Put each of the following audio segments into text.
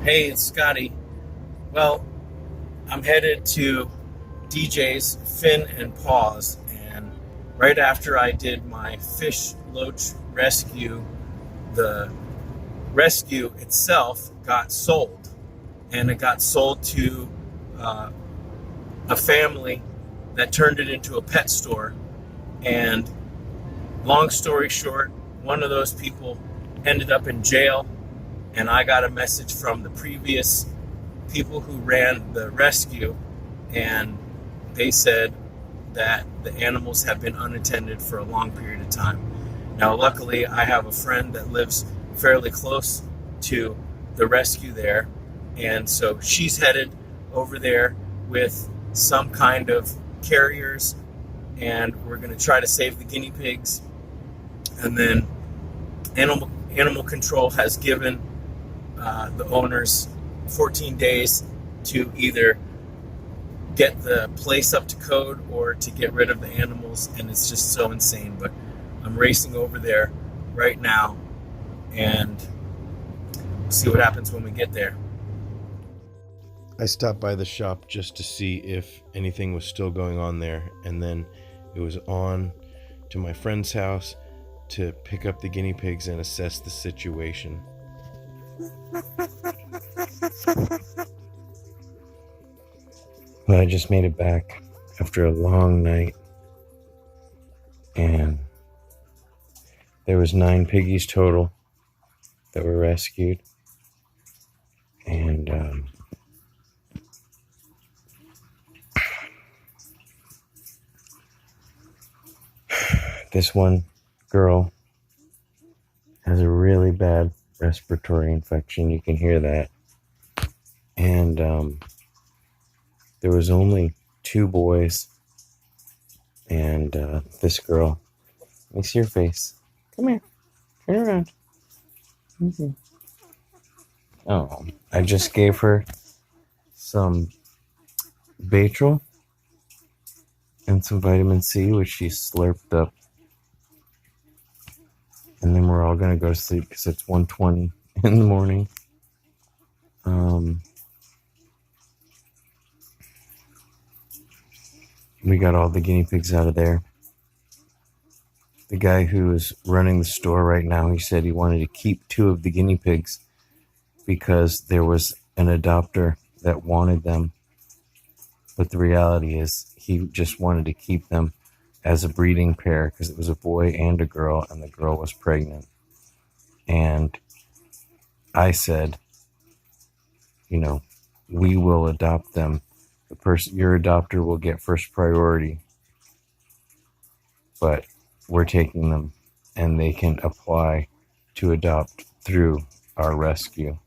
Hey, it's Scotty. Well, I'm headed to DJ's Fin and Paws, and right after I did my fish loach rescue, the rescue itself got sold, and it got sold to uh, a family that turned it into a pet store. And long story short, one of those people ended up in jail, and I got a message from the previous people who ran the rescue, and they said that the animals have been unattended for a long period of time. Now, luckily, I have a friend that lives fairly close to the rescue there, and so she's headed over there with some kind of carriers, and we're going to try to save the guinea pigs. And then animal control has given the owners 14 days to either get the place up to code or to get rid of the animals, and it's just so insane. But I'm racing over there right now, and we'll see what happens when we get there. I stopped by the shop just to see if anything was still going on there, and then it was on to my friend's house to pick up the guinea pigs and assess the situation. But I just made it back after a long night, and there was 9 piggies total that were rescued, and this one girl has a really bad respiratory infection. You can hear that. And there was only 2 boys and this girl. Let me see your face. Come here. Turn around. Let me see. Oh, I just gave her some Baytril and some vitamin C, which she slurped up. And then we're all going to go to sleep because it's 1:20 in the morning. We got all the guinea pigs out of there. The guy who is running the store right now, he said he wanted to keep 2 of the guinea pigs because there was an adopter that wanted them. But the reality is he just wanted to keep them as a breeding pair because it was a boy and a girl, and the girl was pregnant. And I said, we will adopt them. Your adopter will get first priority, but we're taking them, and they can apply to adopt through our rescue.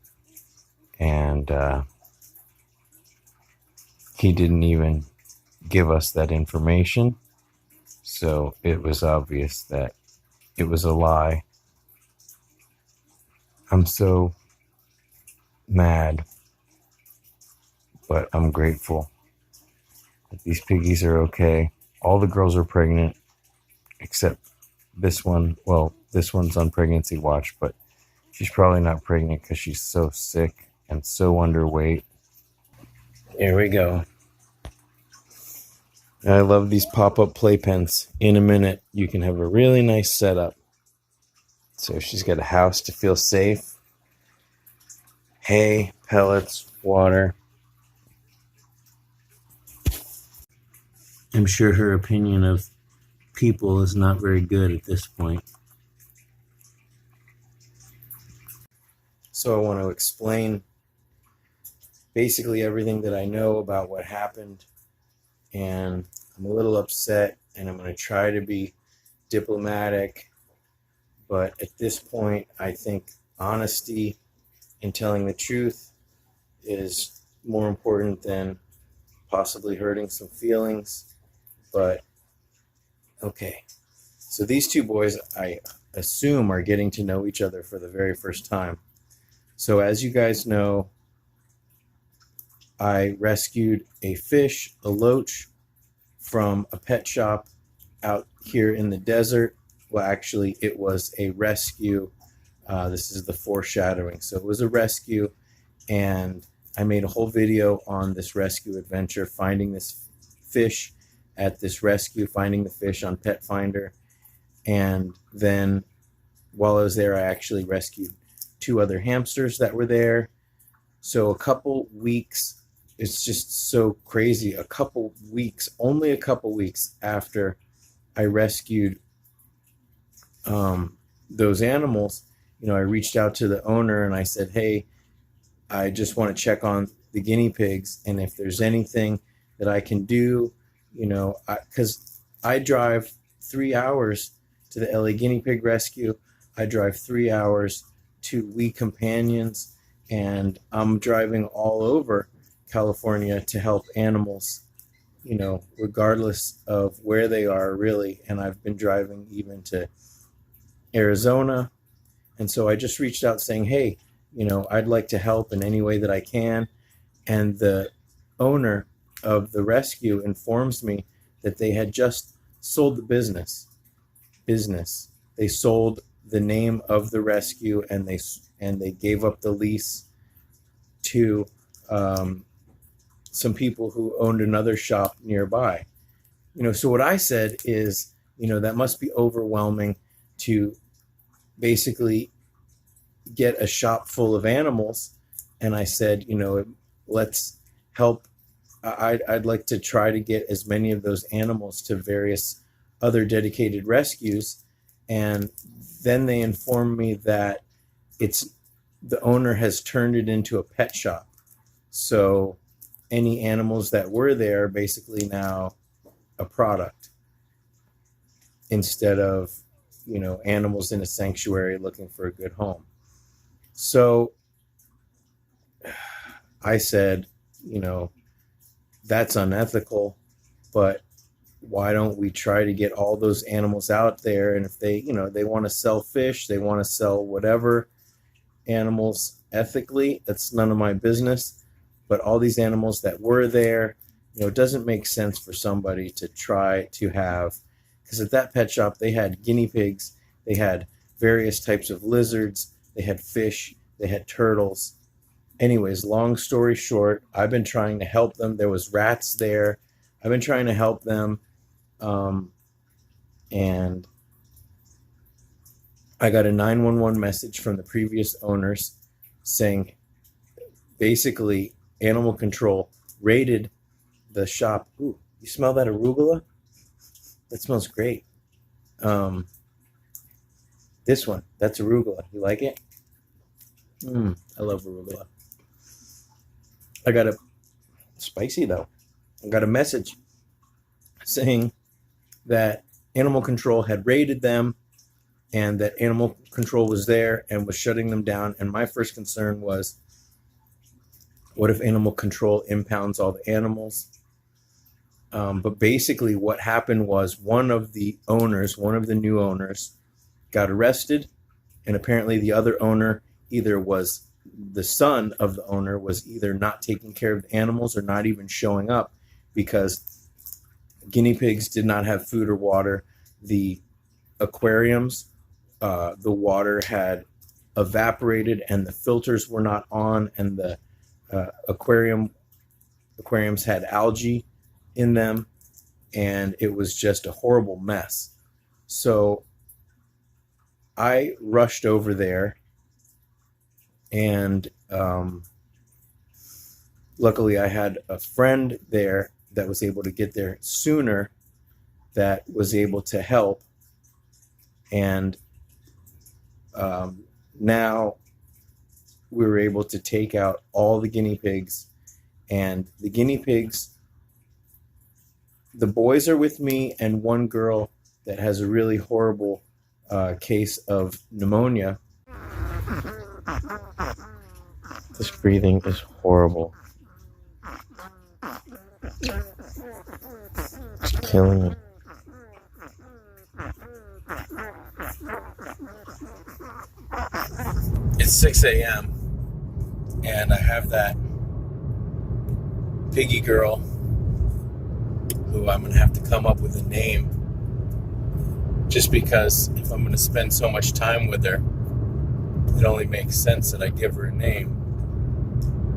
And he didn't even give us that information, so it was obvious that it was a lie. I'm so mad, but I'm grateful that these piggies are okay. All the girls are pregnant except this one. Well, this one's on pregnancy watch, but she's probably not pregnant because she's so sick and so underweight. Here we go. I love these pop-up playpens. In a minute, you can have a really nice setup. So she's got a house to feel safe. Hay, pellets, water. I'm sure her opinion of people is not very good at this point. So I want to explain basically everything that I know about what happened, and I'm a little upset, and I'm going to try to be diplomatic, but at this point I think honesty and telling the truth is more important than possibly hurting some feelings. But okay, so these 2 boys, I assume, are getting to know each other for the very first time. So as you guys know, I rescued a fish, a loach, from a pet shop out here in the desert. Well, actually, it was a rescue. This is the foreshadowing. So it was a rescue, And I made a whole video on this rescue adventure, finding this fish at this rescue, finding the fish on Pet Finder. And then while I was there, I actually rescued 2 other hamsters that were there. So a couple weeks, it's just so crazy. Only a couple weeks after I rescued those animals, I reached out to the owner and I said, hey, I just want to check on the guinea pigs. And if there's anything that I can do, because I drive 3 hours to the LA Guinea Pig Rescue. I drive 3 hours to We Companions, and I'm driving all over California to help animals, regardless of where they are, really. And I've been driving even to Arizona. And so I just reached out saying, hey, I'd like to help in any way that I can. And the owner of the rescue informs me that they had just sold the business. They sold the name of the rescue, and they gave up the lease to some people who owned another shop nearby. So what I said is, that must be overwhelming to basically get a shop full of animals. And I said, let's help. I'd like to try to get as many of those animals to various other dedicated rescues. And then they informed me that the owner has turned it into a pet shop. So any animals that were there basically now a product instead of, animals in a sanctuary looking for a good home. So I said, that's unethical, but why don't we try to get all those animals out there? And if they, they want to sell fish, they want to sell whatever animals ethically, that's none of my business. But all these animals that were there, it doesn't make sense for somebody to try to have, because at that pet shop, they had guinea pigs, they had various types of lizards, they had fish, they had turtles. Anyways, long story short, I've been trying to help them. There was rats there. I've been trying to help them. And I got a 911 message from the previous owners saying, basically, animal control raided the shop. Ooh, you smell that arugula? That smells great. This one, that's arugula. You like it? I love arugula. Spicy though. I got a message saying that animal control had raided them and that animal control was there and was shutting them down. And my first concern was, what if animal control impounds all the animals? But basically what happened was one of the new owners got arrested, and apparently the other owner the son of the owner was either not taking care of the animals or not even showing up, because guinea pigs did not have food or water. The aquariums, the water had evaporated and the filters were not on, and the aquariums had algae in them, and it was just a horrible mess. So I rushed over there, and luckily I had a friend there that was able to get there sooner, that was able to help. And now we were able to take out all the guinea pigs. And the guinea pigs, the boys are with me, and one girl that has a really horrible case of pneumonia. This breathing is horrible. It's killing me. It's 6 a.m. and I have that piggy girl who I'm going to have to come up with a name, just because if I'm going to spend so much time with her, it only makes sense that I give her a name.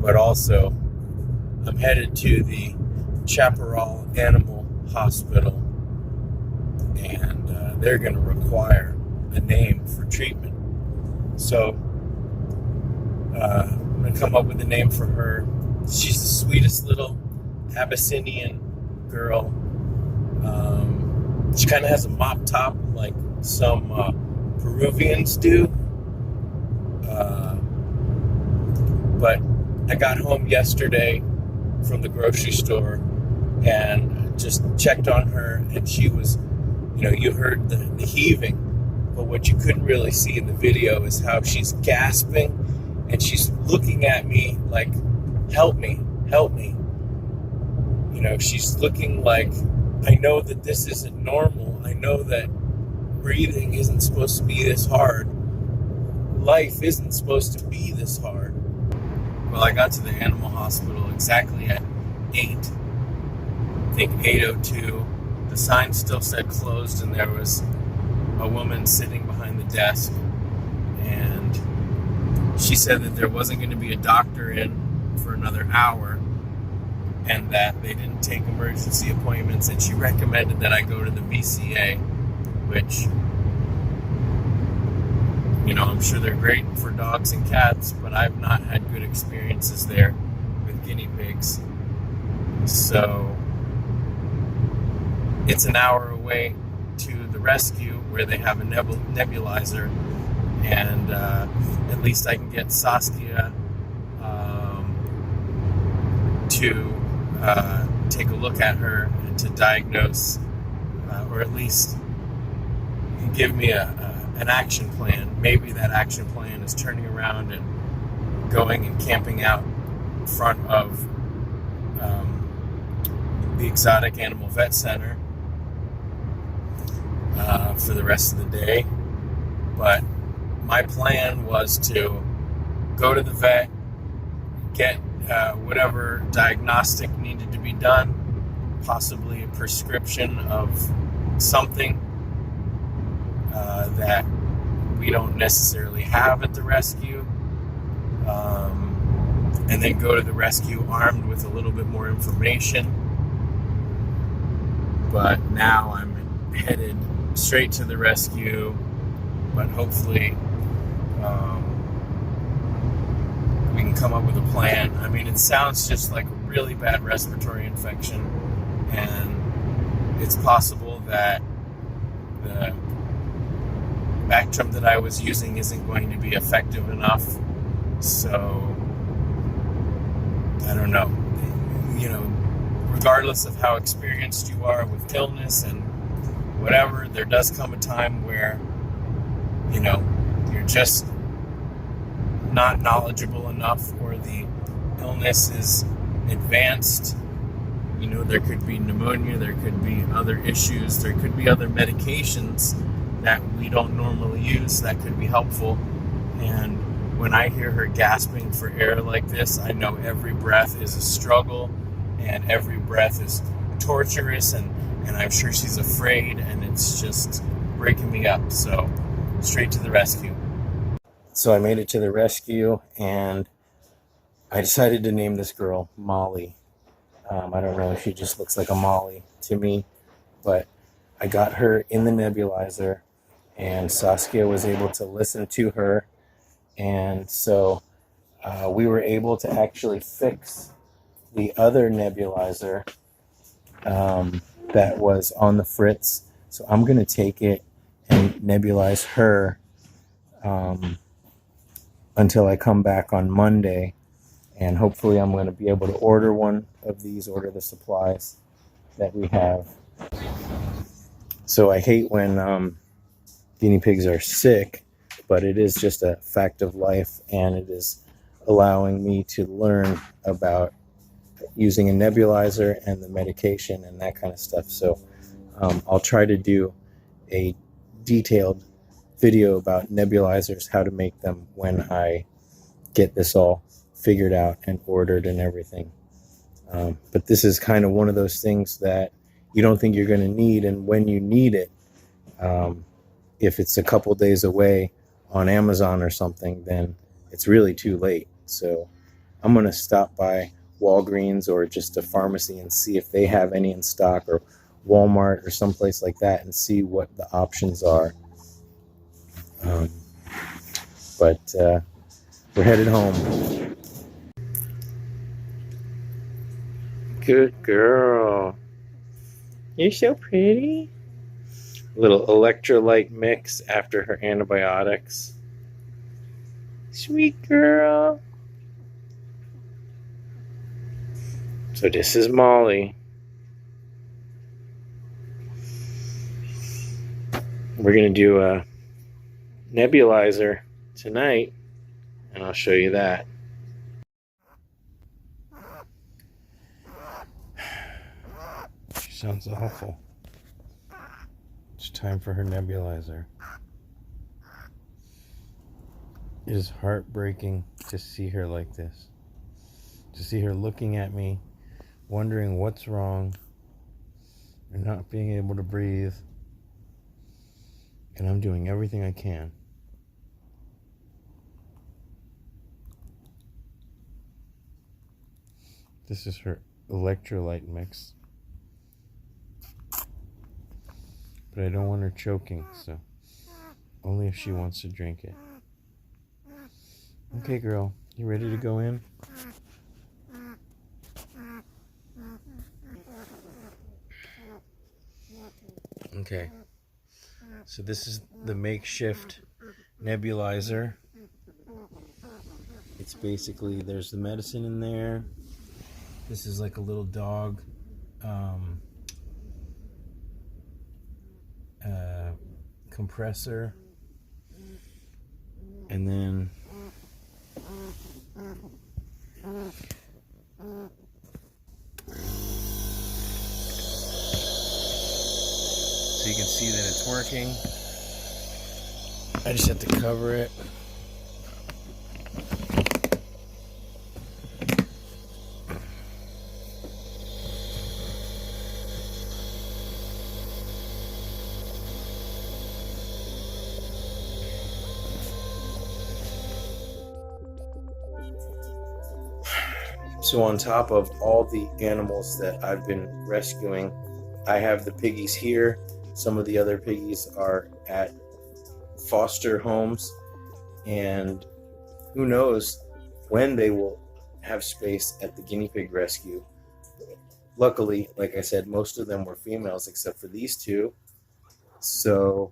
but also I'm headed to the Chaparral Animal Hospital, and they're going to require a name for treatment. So I'm going to come up with a name for her. She's the sweetest little Abyssinian girl. She kind of has a mop top like some Peruvians do. But I got home yesterday from the grocery store and just checked on her, and she was, you heard the heaving, but what you couldn't really see in the video is how she's gasping, and she's looking at me like, help me, help me. She's looking like, I know that this isn't normal. I know that breathing isn't supposed to be this hard. Life isn't supposed to be this hard. Well, I got to the animal hospital exactly at 8, I think 8:02. The sign still said closed, and there was a woman sitting behind the desk, and she said that there wasn't going to be a doctor in for another hour, and that they didn't take emergency appointments, and she recommended that I go to the VCA, which, I'm sure they're great for dogs and cats, but I've not had good experiences there with guinea pigs. So it's an hour away to the rescue where they have a nebulizer, and at least I can get Saskia to take a look at her and to diagnose, or at least give me an action plan. Maybe that action plan is turning around and going and camping out in front of the Exotic Animal Vet Center for the rest of the day. But my plan was to go to the vet, get whatever diagnostic needed to be done, possibly a prescription of something that we don't necessarily have at the rescue, and then go to the rescue armed with a little bit more information. But now I'm headed straight to the rescue, but hopefully we can come up with a plan. I mean, it sounds just like a really bad respiratory infection, and it's possible that the Bactrim that I was using isn't going to be effective enough. So I don't know. Regardless of how experienced you are with illness and whatever, there does come a time where you're just not knowledgeable enough, or the illness is advanced. There could be pneumonia, there could be other issues, there could be other medications that we don't normally use that could be helpful. And when I hear her gasping for air like this, I know every breath is a struggle, and every breath is torturous, and I'm sure she's afraid, and it's just breaking me up. So straight to the rescue. So I made it to the rescue, and I decided to name this girl Molly. I don't know, she just looks like a Molly to me, but I got her in the nebulizer, and Saskia was able to listen to her, and so we were able to actually fix the other nebulizer that was on the fritz. So I'm going to take it and nebulize her until I come back on Monday, and hopefully I'm going to be able to order one of these, order the supplies that we have. So I hate when guinea pigs are sick, but it is just a fact of life, and it is allowing me to learn about using a nebulizer and the medication and that kind of stuff. So I'll try to do a detailed video about nebulizers, how to make them, when I get this all figured out and ordered and everything. But this is kind of one of those things that you don't think you're going to need, and when you need it, if it's a couple days away on Amazon or something, then it's really too late. So I'm going to stop by Walgreens or just a pharmacy and see if they have any in stock, or Walmart or someplace like that, and see what the options are. But we're headed home. Good girl. You're so pretty. A little electrolyte mix after her antibiotics. Sweet girl. So this is Molly. We're going to do a nebulizer tonight, and I'll show you that. She sounds awful. It's time for her nebulizer. It is heartbreaking to see her like this. To see her looking at me, wondering what's wrong, and not being able to breathe. And I'm doing everything I can. This is her electrolyte mix. But I don't want her choking, so only if she wants to drink it. Okay, girl, you ready to go in? Okay. So this is the makeshift nebulizer. It's basically, there's the medicine in there. This is like a little dog compressor. And then so you can see that it's working. I just have to cover it. So on top of all the animals that I've been rescuing, I have the piggies here. Some of the other piggies are at foster homes, and who knows when they will have space at the guinea pig rescue. Luckily, like I said, most of them were females except for these two. So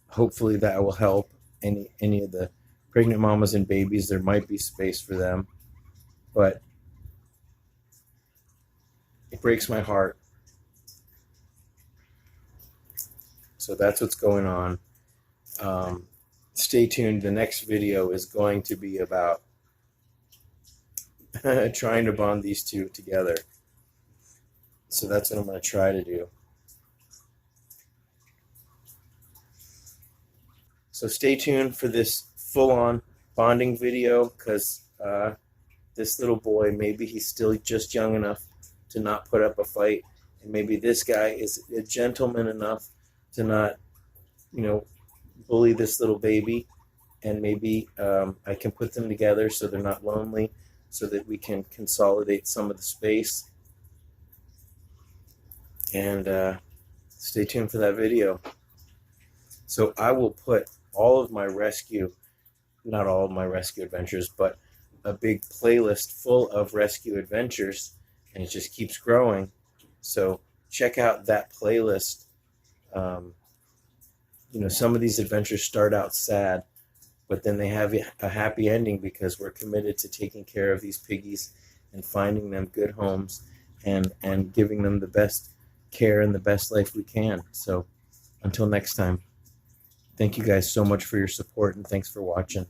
hopefully that will help any of the pregnant mamas and babies. There might be space for them. But it breaks my heart. So that's what's going on. Stay tuned. The next video is going to be about trying to bond these two together. So that's what I'm going to try to do. So stay tuned for this full-on bonding video, because this little boy, maybe he's still just young enough to not put up a fight, and maybe this guy is a gentleman enough to not, bully this little baby, and maybe I can put them together so they're not lonely, so that we can consolidate some of the space. And stay tuned for that video. So I will put all of my rescue, not all of my rescue adventures, but a big playlist full of rescue adventures, and it just keeps growing. So check out that playlist. Some of these adventures start out sad, but then they have a happy ending, because we're committed to taking care of these piggies and finding them good homes and giving them the best care and the best life we can. So until next time, thank you guys so much for your support, and thanks for watching.